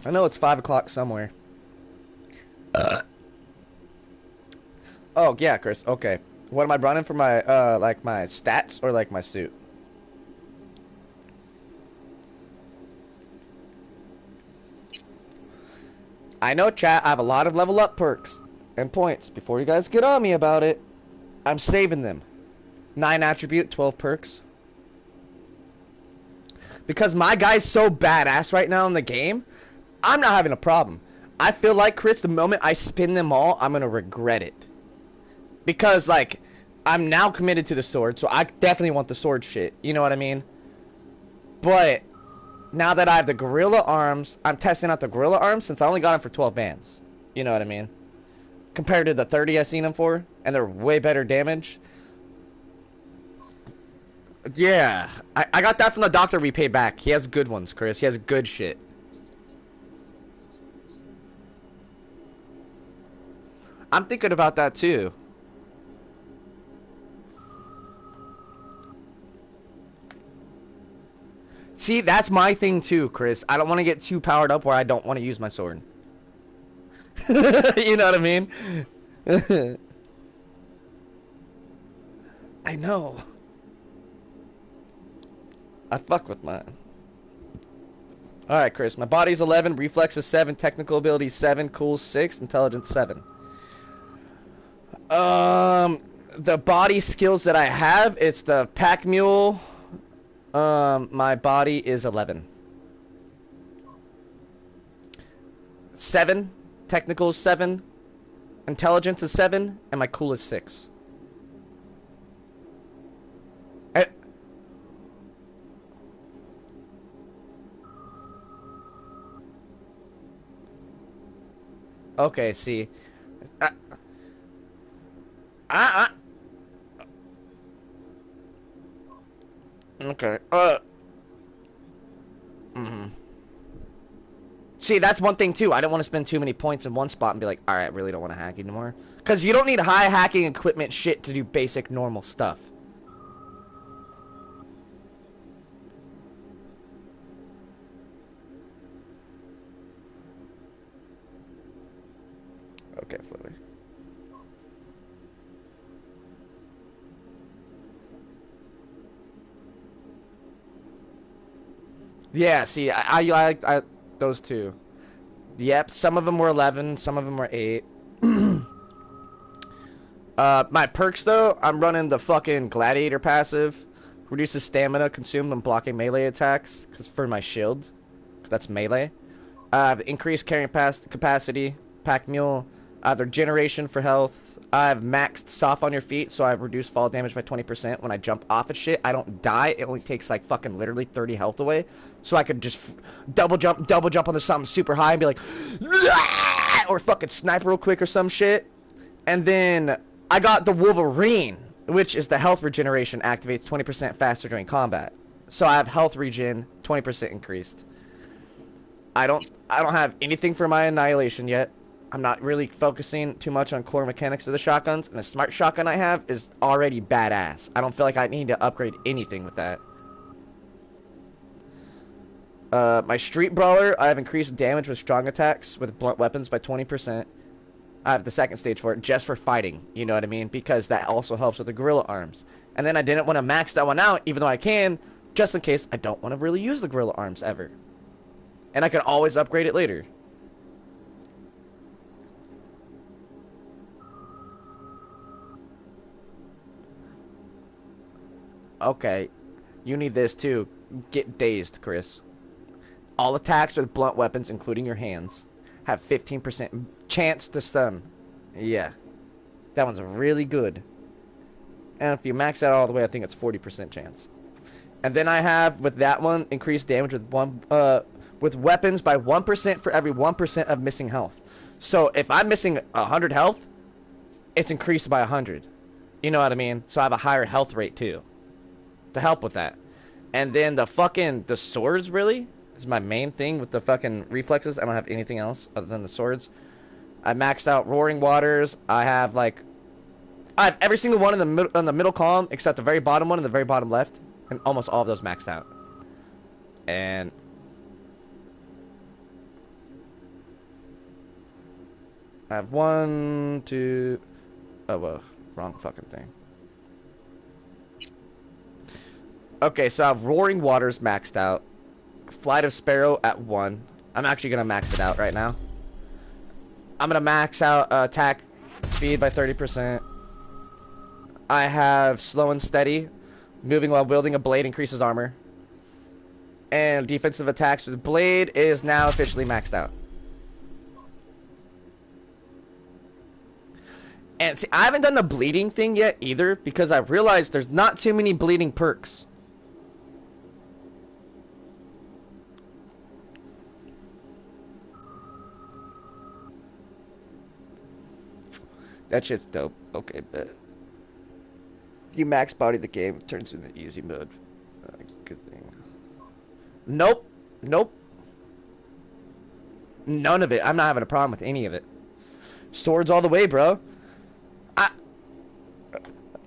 I know it's 5 o'clock somewhere. Oh, yeah, Chris. Okay. What am I running for my, like my stats or like my suit? I know, chat. I have a lot of level up perks and points. Before you guys get on me about it, I'm saving them. 9 attribute, 12 perks. Because my guy's so badass right now in the game, I'm not having a problem. I feel like, Chris, the moment I spin them all, I'm gonna regret it. Because, like, I'm now committed to the sword, so I definitely want the sword shit. You know what I mean? But now that I have the gorilla arms, I'm testing out the gorilla arms since I only got them for 12 bands. You know what I mean? Compared to the 30 I seen them for, and they're way better damage. Yeah, I got that from the doctor we paid back. He has good ones, Chris. He has good shit. I'm thinking about that too. See, that's my thing too, Chris. I don't want to get too powered up where I don't want to use my sword. You know what I mean? I know. I fuck with mine. Alright, Chris. My body's 11, reflex is 7, technical ability 7, cool 6, intelligence 7. The body skills that I have, it's the pack mule. My body is 11. 7, technical is 7, intelligence is 7, and my cool is 6. Okay, see. Okay. See, that's one thing too. I don't want to spend too many points in one spot and be like, alright, I really don't want to hack anymore. Because you don't need high hacking equipment shit to do basic normal stuff. Okay, Flippy. Yeah, see, I those two. Yep, some of them were 11, some of them were 8. My perks though, I'm running the fucking gladiator passive. Reduces stamina consumed when blocking melee attacks, cause for my shield. Cause that's melee. Increased carrying capacity, pack mule. Their generation for health. I've maxed soft on your feet, so I've reduced fall damage by 20%. When I jump off of shit, I don't die. It only takes like fucking literally 30 health away. So I could just double jump onto something super high and be like, or fucking snipe real quick or some shit. And then I got the Wolverine, which is the health regeneration activates 20% faster during combat. So I have health regen 20% increased. I don't have anything for my annihilation yet. I'm not really focusing too much on core mechanics of the shotguns, and the smart shotgun I have is already badass. I don't feel like I need to upgrade anything with that. My street brawler, I have increased damage with strong attacks with blunt weapons by 20%. I have the second stage for it, just for fighting, you know what I mean? Because that also helps with the gorilla arms. And then I didn't want to max that one out, even though I can, just in case I don't want to really use the gorilla arms ever. And I can always upgrade it later. Okay, you need this too. Get dazed, Chris. All attacks with blunt weapons, including your hands, have 15% chance to stun. Yeah, that one's really good. And if you max that all the way, I think it's 40% chance. And then I have, with that one, increased damage with weapons by 1% for every 1% of missing health. So if I'm missing 100 health, it's increased by 100. You know what I mean? So I have a higher health rate too, to help with that. And then the swords really is my main thing with the fucking reflexes. I don't have anything else other than the swords. I maxed out Roaring Waters. I have every single one in the middle column except the very bottom one and the very bottom left, and almost all of those maxed out. And I have 1, 2. Oh, whoa, wrong fucking thing. Okay, so I have Roaring Waters maxed out. Flight of Sparrow at 1. I'm actually going to max it out right now. I'm going to max out attack speed by 30%. I have Slow and Steady. Moving while wielding a blade increases armor. And defensive attacks with blade is now officially maxed out. And see, I haven't done the bleeding thing yet either, because I realized there's not too many bleeding perks. That shit's dope. Okay, bet. You max body the game, it turns into easy mode. Good thing. Nope. Nope. None of it. I'm not having a problem with any of it. Swords all the way, bro.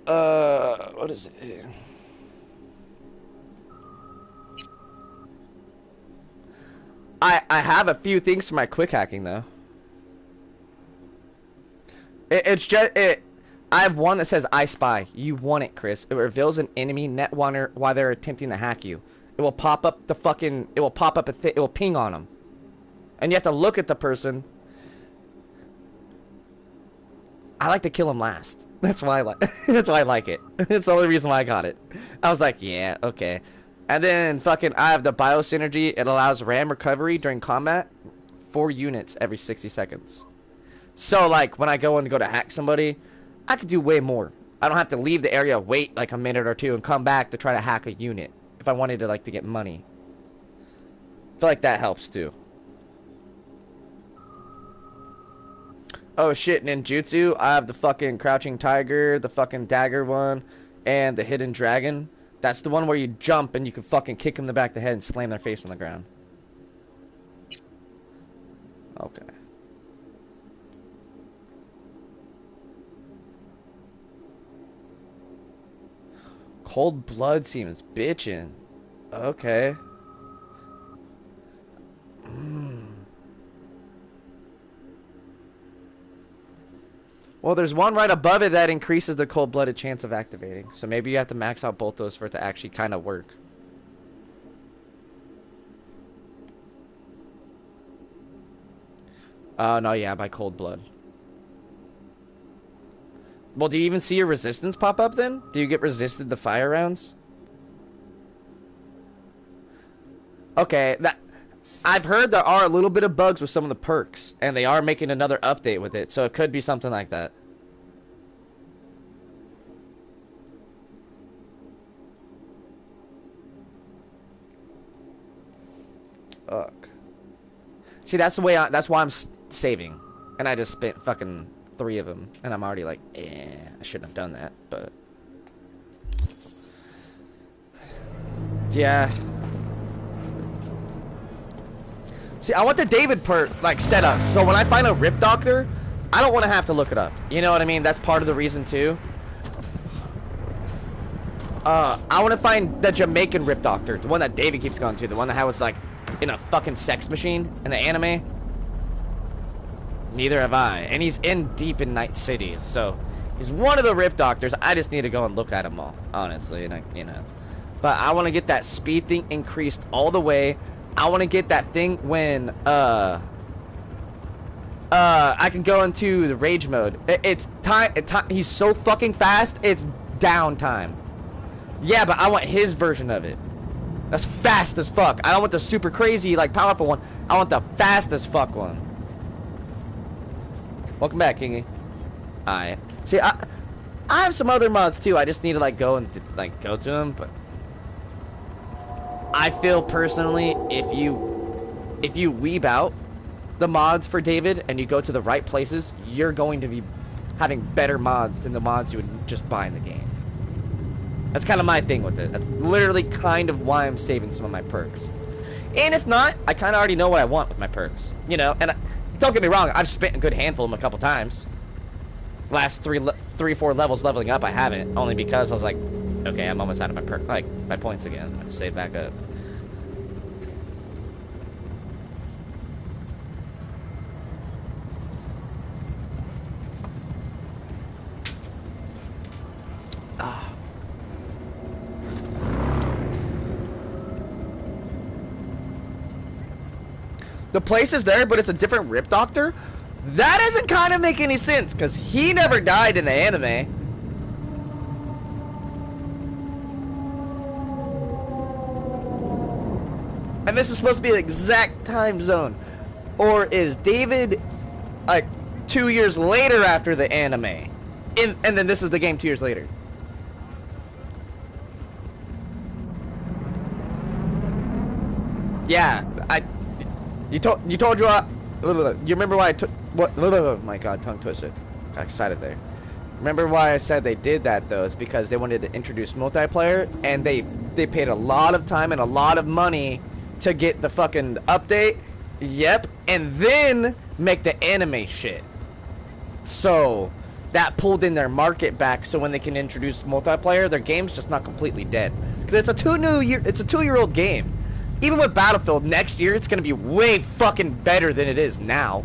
What is it? I have a few things for my quick hacking though. It's just it. I have one that says I spy. You want it, Chris. It reveals an enemy netwander while they're attempting to hack you. It will pop up the fucking. It will pop up it will ping on them, and you have to look at the person. I like to kill them last. That's why I like. That's why I like it. It's the only reason why I got it. I was like, yeah, okay. And then fucking, I have the biosynergy. It allows RAM recovery during combat, 4 units every 60 seconds. So like, when I go in to go to hack somebody, I could do way more. I don't have to leave the area, wait like a minute or two, and come back to try to hack a unit if I wanted to like to get money. I feel like that helps too. Oh shit, ninjutsu. I have the fucking crouching tiger, the fucking dagger one, and the hidden dragon. That's the one where you jump and you can fucking kick them in the back of the head and slam their face on the ground. Okay. Cold blood seems bitchin'. Okay. Well, there's one right above it that increases the cold-blooded chance of activating. So maybe you have to max out both those for it to actually kind of work. No, yeah, by cold blood. Well, do you even see your resistance pop up then? Do you get resisted to fire rounds? Okay, that... I've heard there are a little bit of bugs with some of the perks, and they are making another update with it, so it could be something like that. Fuck. See, that's the way that's why I'm saving, and I just spent fucking 3 of them, and I'm already like, I shouldn't have done that, but yeah. See, I want the David perk, like, set up. So when I find a Rip Doctor, I don't want to have to look it up. You know what I mean? That's part of the reason, too. I want to find the Jamaican Rip Doctor. The one that David keeps going to. The one that was, like, in a fucking sex machine in the anime. Neither have I. And he's deep in Night City. So, he's one of the Rip Doctors. I just need to go and look at them all, honestly. And you know. But I want to get that speed thing increased all the way. I want to get that thing when, I can go into the rage mode. It's time, he's so fucking fast, it's downtime. Yeah, but I want his version of it. That's fast as fuck. I don't want the super crazy, like, powerful one. I want the fast as fuck one. Welcome back, Kingy. Alright. See, I have some other mods, too. I just need to, like, go and, like, go to them, but... I feel personally, if you weeb out the mods for David and you go to the right places, you're going to be having better mods than the mods you would just buy in the game. That's kind of my thing with it. That's literally kind of why I'm saving some of my perks. And if not, I kind of already know what I want with my perks. You know, and don't get me wrong, I've spent a good handful of them a couple times. Last 4 levels leveling up, I haven't. Only because I was like, okay, I'm almost out of my points again. I save back up. Ah. The place is there, but it's a different Rip Doctor? That doesn't kind of make any sense, because he never died in the anime. And this is supposed to be the exact time zone. Or is David, like, 2 years later after the anime? And then this is the game 2 years later. Yeah, you told you remember why I took what? Oh my God, tongue twisted. Got excited there. Remember why I said they did that though? Is because they wanted to introduce multiplayer, and they paid a lot of time and a lot of money to get the fucking update. Yep, and then make the anime shit. So that pulled in their market back. So when they can introduce multiplayer, their game's just not completely dead. Because it's a 2-year-old game. Even with Battlefield, next year it's gonna be way fucking better than it is now.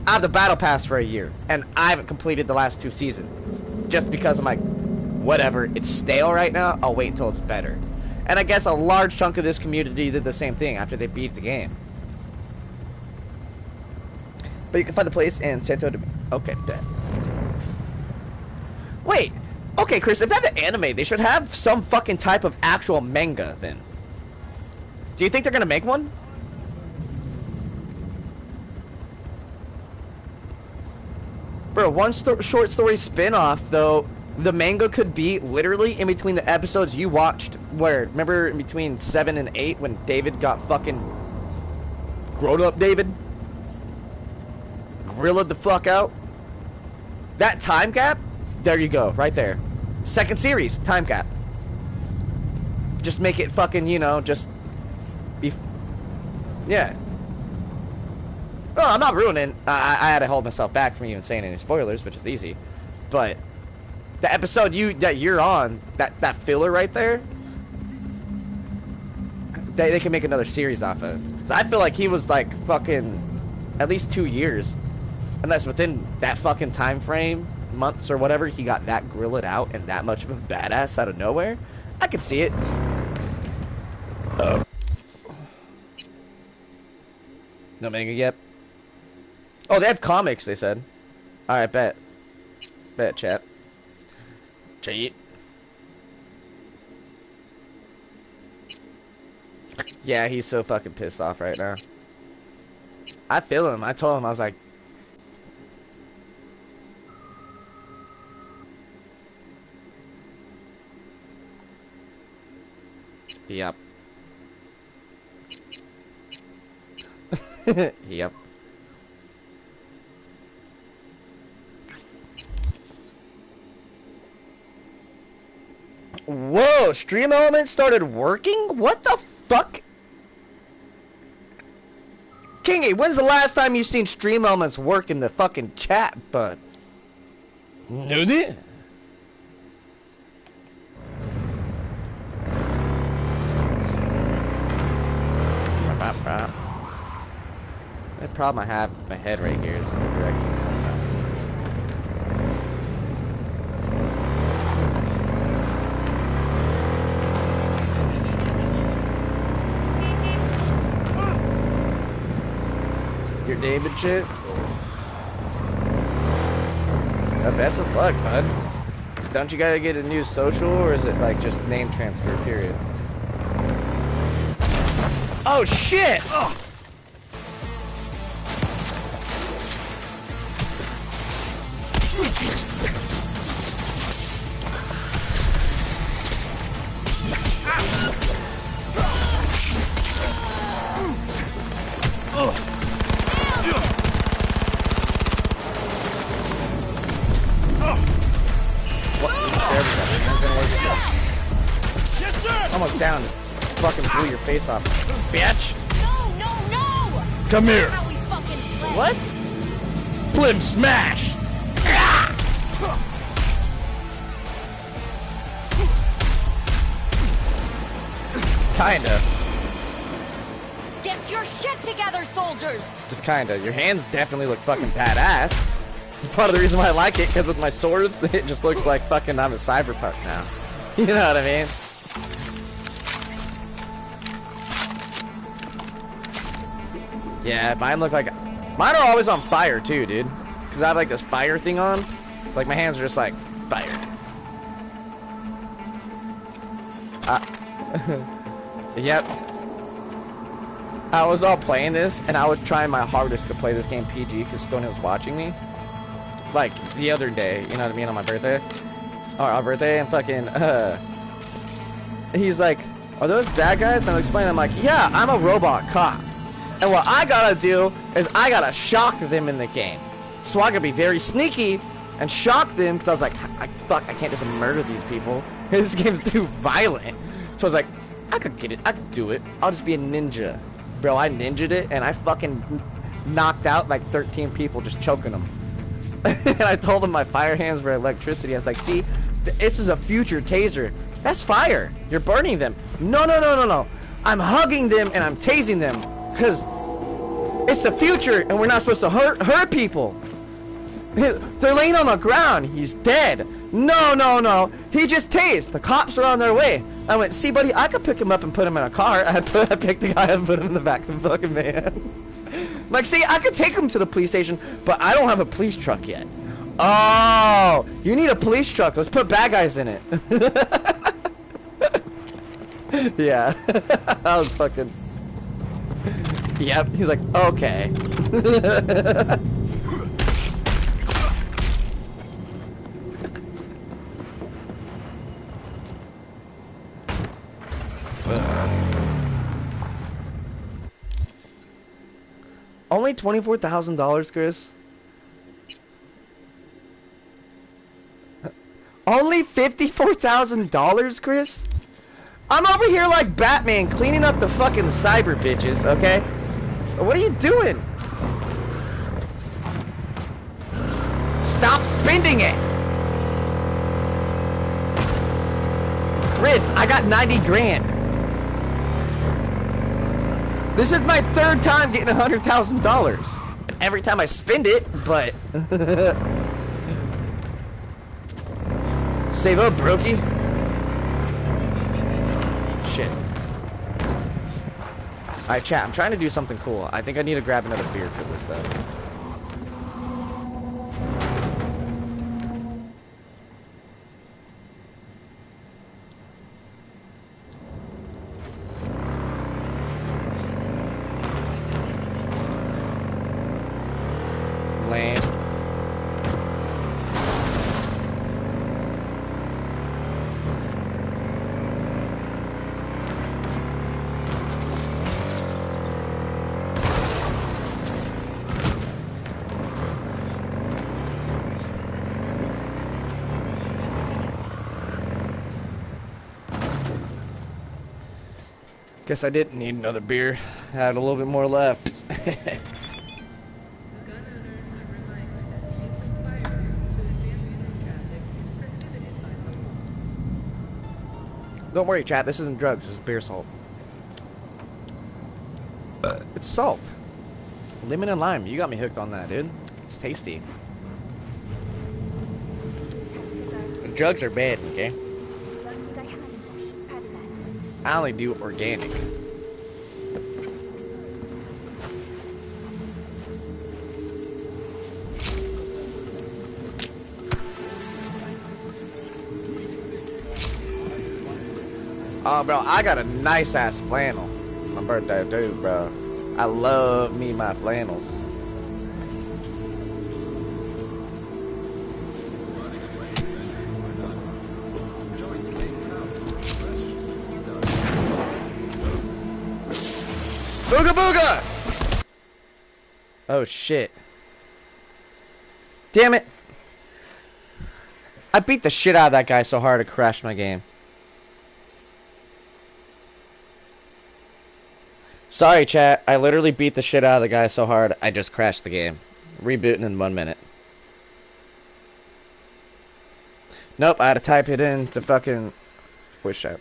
I have the Battle Pass for a year, and I haven't completed the last 2 seasons. Just because I'm like, whatever, it's stale right now, I'll wait until it's better. And I guess a large chunk of this community did the same thing after they beat the game. But you can find the place in Santo Domingo. Okay, bet. Wait, okay, Chris, if that's an anime, they should have some fucking type of actual manga then. Do you think they're gonna make one? For a short story spin-off, though, the manga could be literally in between the episodes you watched. Where, remember in between 7 and 8 when David got fucking grown up David? Grilled the fuck out? That time gap? There you go, right there. Second series, time gap. Just make it fucking, you know, just be... Yeah. Well, I'm not ruining. I had to hold myself back from even saying any spoilers, which is easy. But the episode that you're on, that filler right there, they can make another series off of. So I feel like he was like fucking at least 2 years, unless within that fucking time frame, months or whatever, he got that grilled out and that much of a badass out of nowhere. I could see it. No manga yet. Oh, they have comics, they said. Alright, bet. Bet, chat. Cheat. Yeah, he's so fucking pissed off right now. I feel him. I told him, I was like... Yep. Yep. Whoa, Stream Elements started working? What the fuck? Kingy, when's the last time you seen Stream Elements work in the fucking chat, bud? No, the problem I have with my head right here is the direction sometimes. Your David shit? Best of luck, bud. Don't you gotta get a new social, or is it like just name transfer, period? Oh shit! Oh. Almost down. Fucking blew your face off. Bitch! No! Come here! How we fucking play. What? Blim smash! Kinda. Get your shit together, soldiers! Just kinda. Your hands definitely look fucking badass. It's part of the reason why I like it, because with my swords, it just looks like fucking I'm a CyberPunk now. You know what I mean? Yeah, mine look like... Mine are always on fire, too, dude. Because I have, like, this fire thing on. So, like, my hands are just, like, fire. Yep. I was all playing this, and I was trying my hardest to play this game PG, because Stoney was watching me. like the other day, you know what I mean, on my birthday, or our birthday, and fucking he's like, are those bad guys? And I'm explaining, I'm like, yeah, I'm a robot cop, and what I gotta do is I gotta shock them in the game, so I gotta be very sneaky and shock them, because I was like, fuck, I can't just murder these people. This game's too violent. So I was like, I could get it, I could do it. I'll just be a ninja. Bro, I ninja'd it, and I fucking knocked out like 13 people just choking them. And I told them my fire hands were electricity. I was like, see, this is a future taser. That's fire. You're burning them. No, no, no, no, no. I'm hugging them and I'm tasing them, because it's the future and we're not supposed to hurt people. They're laying on the ground. He's dead. No, no, no. He just tased. The cops are on their way. I went, see, buddy, I could pick him up and put him in a car. I picked the guy up and put him in the back of the fucking van. Like, see, I could take him to the police station, but I don't have a police truck yet. Oh, you need a police truck. Let's put bad guys in it. Yeah. I was fucking... Yep. He's like, okay. Only $24,000, Chris? Only $54,000, Chris? I'm over here like Batman cleaning up the fucking cyber bitches, okay? What are you doing? Stop spending it! Chris, I got 90 grand. This is my third time getting $100,000. Every time I spend it, but... Save up, brokey. Shit. Alright, chat, I'm trying to do something cool. I think I need to grab another beer for this, though. Lame. Guess I didn't need another beer. I had a little bit more left. Don't worry, chat. This isn't drugs. This is beer salt. It's salt. Lemon and lime. You got me hooked on that, dude. It's tasty. Drugs are bad, okay? I only do organic. Oh, bro, I got a nice ass flannel. My birthday too, bro. I love me my flannels. Booga booga! Oh shit. Damn it. I beat the shit out of that guy so hard it crashed my game. Sorry, chat. I literally beat the shit out of the guy so hard, I just crashed the game. Rebooting in 1 minute. Nope, I had to type it in to fucking... Voice chat.